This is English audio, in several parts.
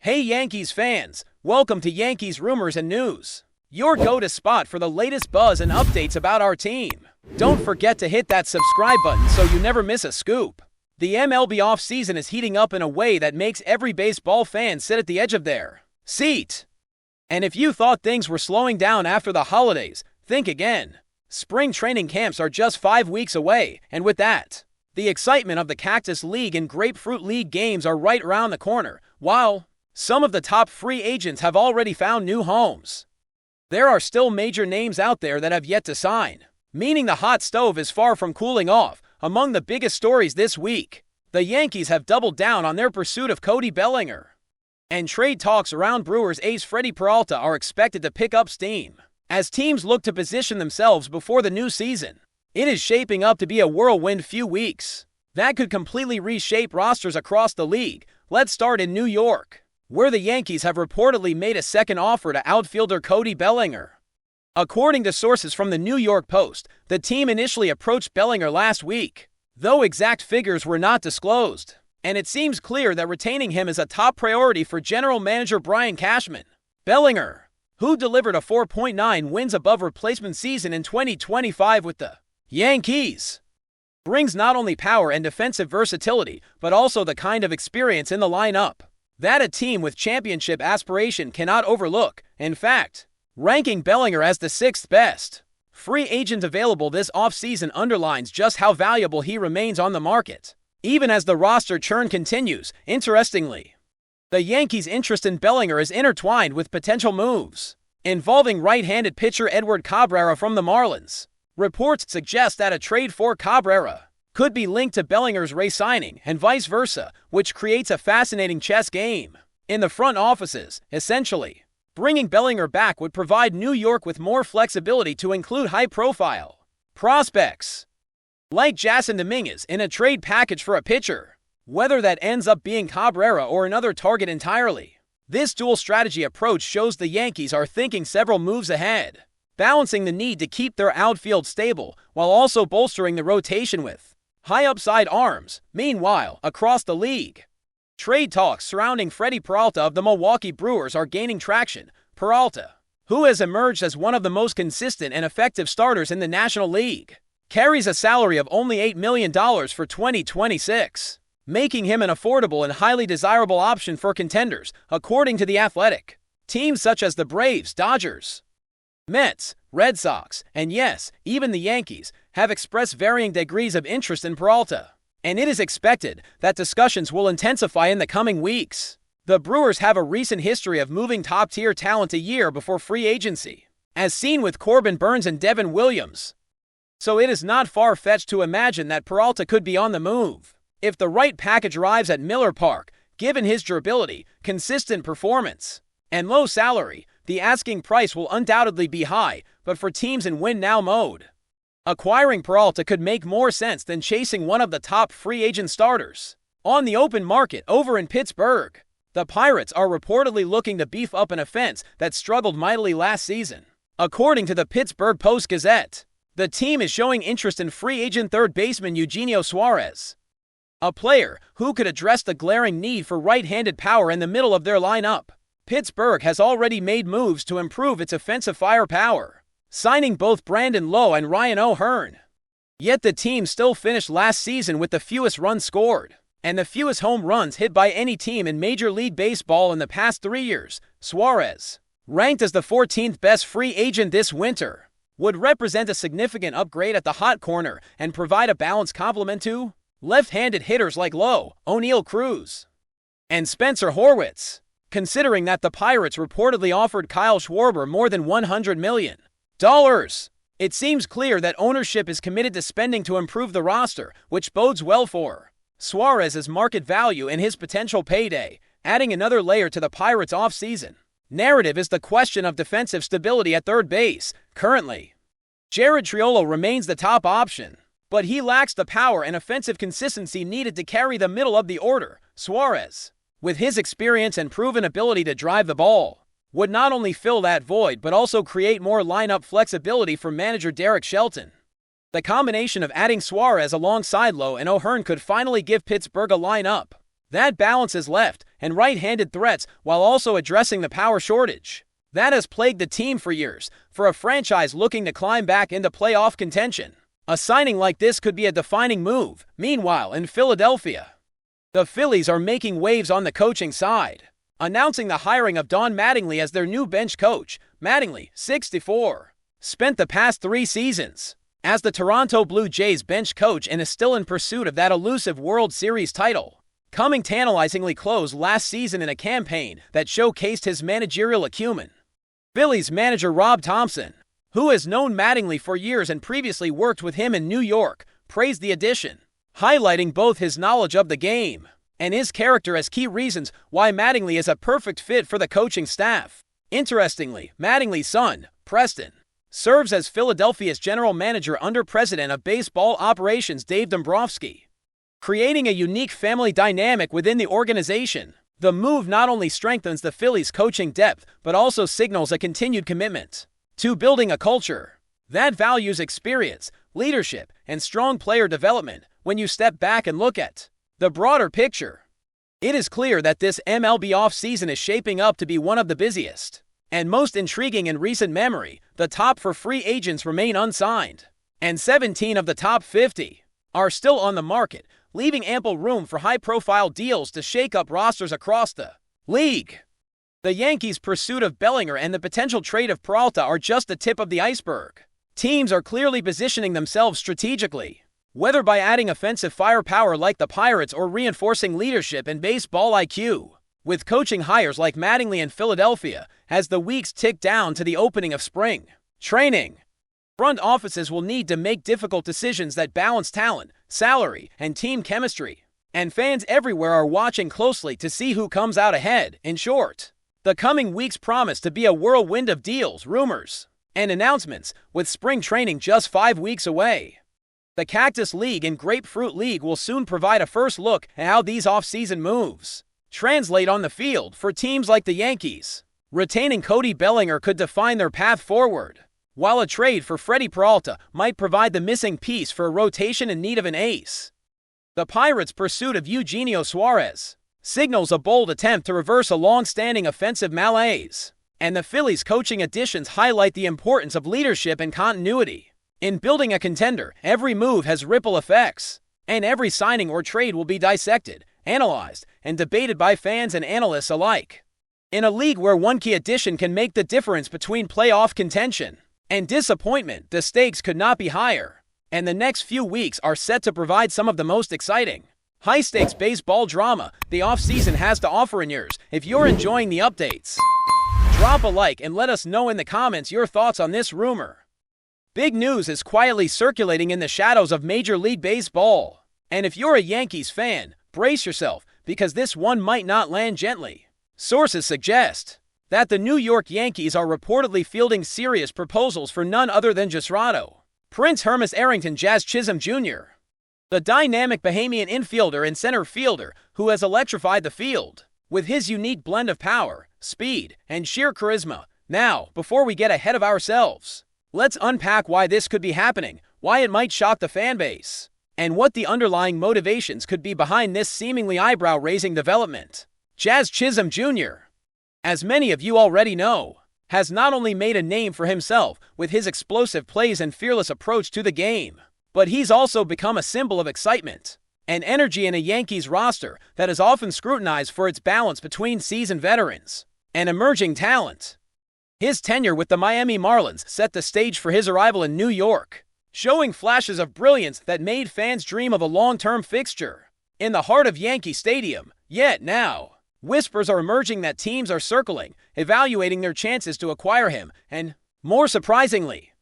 Hey Yankees fans, welcome to Yankees Rumors and News, your go-to spot for the latest buzz and updates about our team. Don't forget to hit that subscribe button so you never miss a scoop. The MLB offseason is heating up in a way that makes every baseball fan sit at the edge of their seat. And if you thought things were slowing down after the holidays, think again. Spring training camps are just 5 weeks away, and with that, the excitement of the Cactus League and Grapefruit League games are right around the corner, while some of the top free agents have already found new homes. There are still major names out there that have yet to sign, meaning the hot stove is far from cooling off. Among the biggest stories this week, the Yankees have doubled down on their pursuit of Cody Bellinger. And trade talks around Brewers ace Freddie Peralta are expected to pick up steam as teams look to position themselves before the new season. It is shaping up to be a whirlwind few weeks that could completely reshape rosters across the league. Let's start in New York, where the Yankees have reportedly made a second offer to outfielder Cody Bellinger. According to sources from the New York Post, the team initially approached Bellinger last week, though exact figures were not disclosed, and it seems clear that retaining him is a top priority for general manager Brian Cashman. Bellinger, who delivered a 4.9 wins above replacement season in 2025 with the Yankees, brings not only power and defensive versatility, but also the kind of experience in the lineup that a team with championship aspiration cannot overlook. In fact, ranking Bellinger as the 6th best free agent available this offseason underlines just how valuable he remains on the market, even as the roster churn continues. Interestingly, the Yankees' interest in Bellinger is intertwined with potential moves involving right-handed pitcher Edward Cabrera from the Marlins. Reports suggest that a trade for Cabrera could be linked to Bellinger's re-signing and vice versa, which creates a fascinating chess game in the front offices. Essentially, bringing Bellinger back would provide New York with more flexibility to include high-profile prospects like Jasson Dominguez in a trade package for a pitcher, whether that ends up being Cabrera or another target entirely. This dual-strategy approach shows the Yankees are thinking several moves ahead, balancing the need to keep their outfield stable while also bolstering the rotation with high-upside arms. Meanwhile, across the league, trade talks surrounding Freddie Peralta of the Milwaukee Brewers are gaining traction. Peralta, who has emerged as one of the most consistent and effective starters in the National League, carries a salary of only $8 million for 2026, making him an affordable and highly desirable option for contenders, according to The Athletic. Teams such as the Braves, Dodgers, Mets, Red Sox, and yes, even the Yankees have expressed varying degrees of interest in Peralta, and it is expected that discussions will intensify in the coming weeks. The Brewers have a recent history of moving top-tier talent a year before free agency, as seen with Corbin Burnes and Devin Williams. So it is not far-fetched to imagine that Peralta could be on the move if the right package arrives at Miller Park. Given his durability, consistent performance, and low salary, the asking price will undoubtedly be high, but for teams in win-now mode, acquiring Peralta could make more sense than chasing one of the top free agent starters on the open market. Over in Pittsburgh, the Pirates are reportedly looking to beef up an offense that struggled mightily last season. According to the Pittsburgh Post-Gazette, the team is showing interest in free agent third baseman Eugenio Suarez, a player who could address the glaring need for right-handed power in the middle of their lineup. Pittsburgh has already made moves to improve its offensive firepower, signing both Brandon Lowe and Ryan O'Hearn. Yet the team still finished last season with the fewest runs scored and the fewest home runs hit by any team in Major League Baseball in the past 3 years. Suarez, ranked as the 14th best free agent this winter, would represent a significant upgrade at the hot corner and provide a balanced complement to left-handed hitters like Lowe, O'Neal Cruz, and Spencer Horwitz. Considering that the Pirates reportedly offered Kyle Schwarber more than $100 million, it seems clear that ownership is committed to spending to improve the roster, which bodes well for Suarez's market value and his potential payday. Adding another layer to the Pirates' offseason narrative is the question of defensive stability at third base. Currently, Jared Triolo remains the top option, but he lacks the power and offensive consistency needed to carry the middle of the order. Suarez, with his experience and proven ability to drive the ball, would not only fill that void but also create more lineup flexibility for manager Derek Shelton. The combination of adding Suarez alongside Lowe and O'Hearn could finally give Pittsburgh a lineup that balances left and right-handed threats while also addressing the power shortage that has plagued the team for years. For a franchise looking to climb back into playoff contention, a signing like this could be a defining move. Meanwhile, in Philadelphia, the Phillies are making waves on the coaching side, announcing the hiring of Don Mattingly as their new bench coach. Mattingly, 64, spent the past 3 seasons as the Toronto Blue Jays bench coach and is still in pursuit of that elusive World Series title, coming tantalizingly close last season in a campaign that showcased his managerial acumen. Phillies manager Rob Thompson, who has known Mattingly for years and previously worked with him in New York, praised the addition, highlighting both his knowledge of the game and his character as key reasons why Mattingly is a perfect fit for the coaching staff. Interestingly, Mattingly's son, Preston, serves as Philadelphia's general manager under President of Baseball Operations Dave Dombrowski, creating a unique family dynamic within the organization. The move not only strengthens the Phillies' coaching depth, but also signals a continued commitment to building a culture that values experience, leadership, and strong player development. When you step back and look at the broader picture, it is clear that this MLB offseason is shaping up to be one of the busiest and most intriguing in recent memory. The top 4 free agents remain unsigned, and 17 of the top 50 are still on the market, leaving ample room for high-profile deals to shake up rosters across the league. The Yankees' pursuit of Bellinger and the potential trade of Peralta are just the tip of the iceberg. Teams are clearly positioning themselves strategically, whether by adding offensive firepower like the Pirates or reinforcing leadership and baseball IQ with coaching hires like Mattingly in Philadelphia. As the weeks tick down to the opening of spring training, front offices will need to make difficult decisions that balance talent, salary, and team chemistry, and fans everywhere are watching closely to see who comes out ahead. In short, the coming weeks promise to be a whirlwind of deals, rumors, and announcements, with spring training just 5 weeks away. The Cactus League and Grapefruit League will soon provide a first look at how these off-season moves translate on the field for teams like the Yankees. Retaining Cody Bellinger could define their path forward, while a trade for Freddie Peralta might provide the missing piece for a rotation in need of an ace. The Pirates' pursuit of Eugenio Suarez signals a bold attempt to reverse a long-standing offensive malaise, and the Phillies' coaching additions highlight the importance of leadership and continuity. In building a contender, every move has ripple effects, and every signing or trade will be dissected, analyzed, and debated by fans and analysts alike. In a league where one key addition can make the difference between playoff contention and disappointment, the stakes could not be higher, and the next few weeks are set to provide some of the most exciting, high-stakes baseball drama the offseason has to offer in yours. If you're enjoying the updates, drop a like and let us know in the comments your thoughts on this rumor. Big news is quietly circulating in the shadows of Major League Baseball, and if you're a Yankees fan, brace yourself, because this one might not land gently. Sources suggest that the New York Yankees are reportedly fielding serious proposals for none other than Jasrado Prince Hermas Arrington Jazz Chisholm Jr., the dynamic Bahamian infielder and center fielder who has electrified the field with his unique blend of power, speed, and sheer charisma. Now, before we get ahead of ourselves, let's unpack why this could be happening, why it might shock the fan base, and what the underlying motivations could be behind this seemingly eyebrow-raising development. Jazz Chisholm Jr., as many of you already know, has not only made a name for himself with his explosive plays and fearless approach to the game, but he's also become a symbol of excitement and energy in a Yankees roster that is often scrutinized for its balance between seasoned veterans and emerging talent. His tenure with the Miami Marlins set the stage for his arrival in New York, showing flashes of brilliance that made fans dream of a long-term fixture in the heart of Yankee Stadium. Yet now, whispers are emerging that teams are circling, evaluating their chances to acquire him, and, more surprisingly,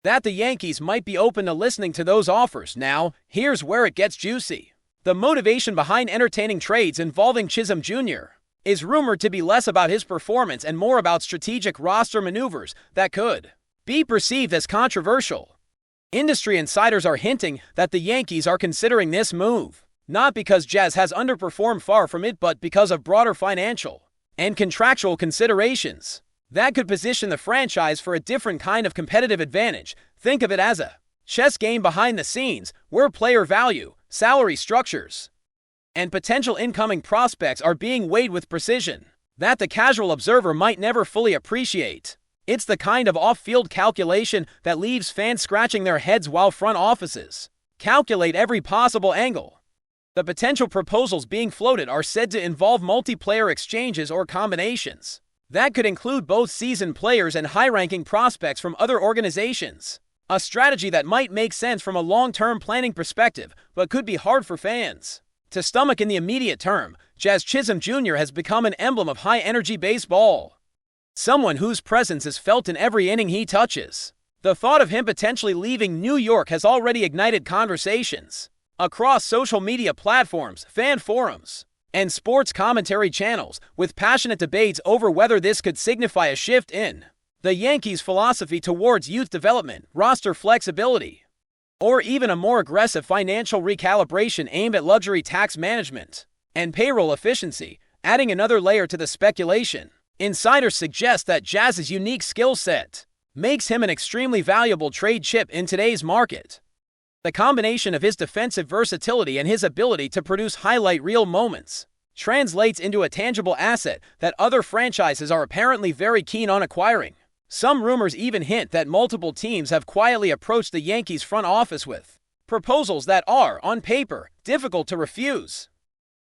that the Yankees might be open to listening to those offers. Now, here's where it gets juicy. The motivation behind entertaining trades involving Chisholm Jr. is rumored to be less about his performance and more about strategic roster maneuvers that could be perceived as controversial. Industry insiders are hinting that the Yankees are considering this move, not because Jazz has underperformed, far from it, but because of broader financial and contractual considerations that could position the franchise for a different kind of competitive advantage. Think of it as a chess game behind the scenes, where player value, salary structures, and potential incoming prospects are being weighed with precision that the casual observer might never fully appreciate. It's the kind of off-field calculation that leaves fans scratching their heads while front offices calculate every possible angle. The potential proposals being floated are said to involve multiplayer exchanges or combinations that could include both seasoned players and high-ranking prospects from other organizations. A strategy that might make sense from a long-term planning perspective, but could be hard for fans to stomach in the immediate term. Jazz Chisholm Jr. has become an emblem of high-energy baseball. Someone whose presence is felt in every inning he touches. The thought of him potentially leaving New York has already ignited conversations across social media platforms, fan forums, and sports commentary channels, with passionate debates over whether this could signify a shift in the Yankees' philosophy towards youth development, roster flexibility, or even a more aggressive financial recalibration aimed at luxury tax management and payroll efficiency, adding another layer to the speculation. Insiders suggest that Jazz's unique skill set makes him an extremely valuable trade chip in today's market. The combination of his defensive versatility and his ability to produce highlight reel moments translates into a tangible asset that other franchises are apparently very keen on acquiring. Some rumors even hint that multiple teams have quietly approached the Yankees front office with proposals that are, on paper, difficult to refuse.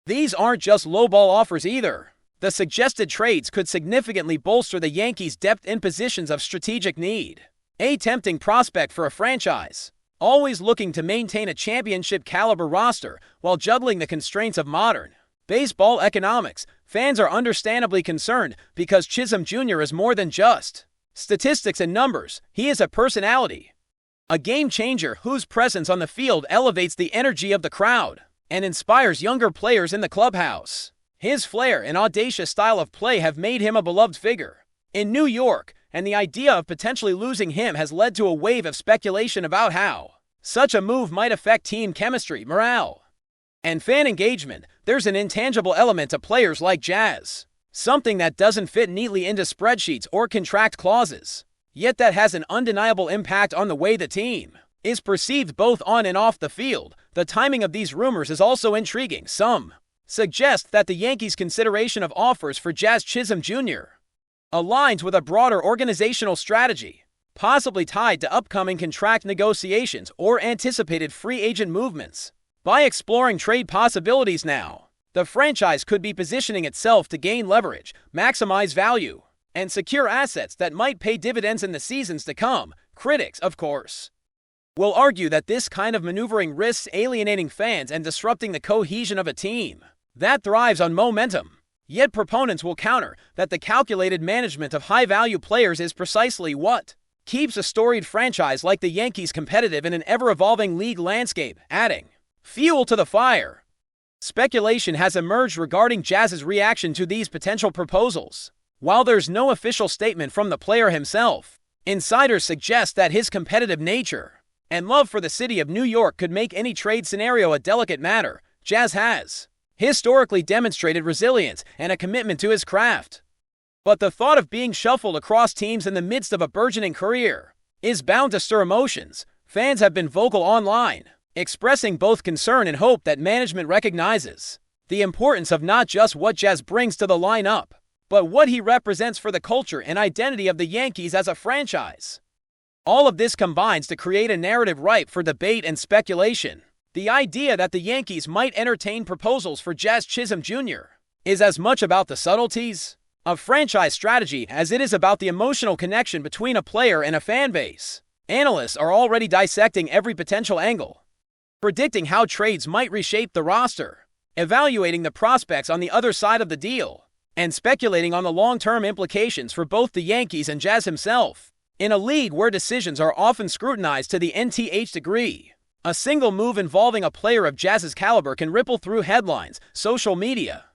These aren't just lowball offers either. The suggested trades could significantly bolster the Yankees' depth in positions of strategic need. A tempting prospect for a franchise always looking to maintain a championship-caliber roster while juggling the constraints of modern baseball economics. Fans are understandably concerned because Chisholm Jr. is more than just statistics and numbers. He is a personality, a game-changer whose presence on the field elevates the energy of the crowd and inspires younger players in the clubhouse. His flair and audacious style of play have made him a beloved figure in New York, and the idea of potentially losing him has led to a wave of speculation about how such a move might affect team chemistry, morale, and fan engagement. There's an intangible element to players like Jazz, something that doesn't fit neatly into spreadsheets or contract clauses, yet that has an undeniable impact on the way the team is perceived both on and off the field. The timing of these rumors is also intriguing. Some suggest that the Yankees' consideration of offers for Jazz Chisholm Jr. aligns with a broader organizational strategy, possibly tied to upcoming contract negotiations or anticipated free agent movements. By exploring trade possibilities now, the franchise could be positioning itself to gain leverage, maximize value, and secure assets that might pay dividends in the seasons to come. Critics, of course, will argue that this kind of maneuvering risks alienating fans and disrupting the cohesion of a team that thrives on momentum. Yet proponents will counter that the calculated management of high-value players is precisely what keeps a storied franchise like the Yankees competitive in an ever-evolving league landscape, adding fuel to the fire. Speculation has emerged regarding Jazz's reaction to these potential proposals. While there's no official statement from the player himself, insiders suggest that his competitive nature and love for the city of New York could make any trade scenario a delicate matter. Jazz has historically demonstrated resilience and a commitment to his craft, but the thought of being shuffled across teams in the midst of a burgeoning career is bound to stir emotions. Fans have been vocal online, expressing both concern and hope that management recognizes the importance of not just what Jazz brings to the lineup, but what he represents for the culture and identity of the Yankees as a franchise. All of this combines to create a narrative ripe for debate and speculation. The idea that the Yankees might entertain proposals for Jazz Chisholm Jr. is as much about the subtleties of franchise strategy as it is about the emotional connection between a player and a fan base. Analysts are already dissecting every potential angle, predicting how trades might reshape the roster, evaluating the prospects on the other side of the deal, and speculating on the long-term implications for both the Yankees and Jazz himself. In a league where decisions are often scrutinized to the nth degree, a single move involving a player of Jazz's caliber can ripple through headlines, social media,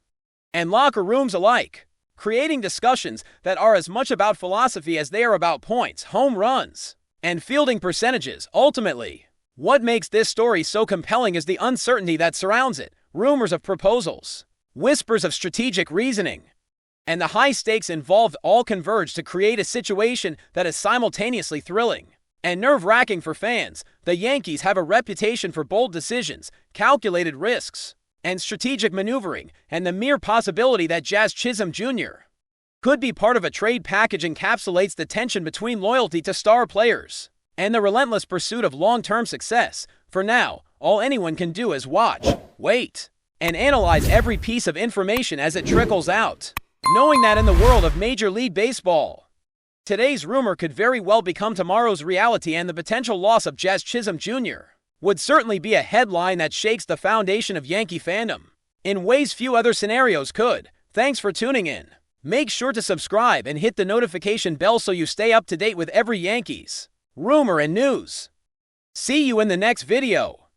and locker rooms alike, creating discussions that are as much about philosophy as they are about points, home runs, and fielding percentages. Ultimately, what makes this story so compelling is the uncertainty that surrounds it. Rumors of proposals, whispers of strategic reasoning, and the high stakes involved all converge to create a situation that is simultaneously thrilling and nerve-wracking for fans. The Yankees have a reputation for bold decisions, calculated risks, and strategic maneuvering, and the mere possibility that Jazz Chisholm Jr. could be part of a trade package encapsulates the tension between loyalty to star players and the relentless pursuit of long-term success. For now, all anyone can do is watch, wait, and analyze every piece of information as it trickles out, knowing that in the world of Major League Baseball, today's rumor could very well become tomorrow's reality, and the potential loss of Jazz Chisholm Jr. would certainly be a headline that shakes the foundation of Yankee fandom in ways few other scenarios could. Thanks for tuning in. Make sure to subscribe and hit the notification bell so you stay up to date with every Yankees rumor and news. See you in the next video.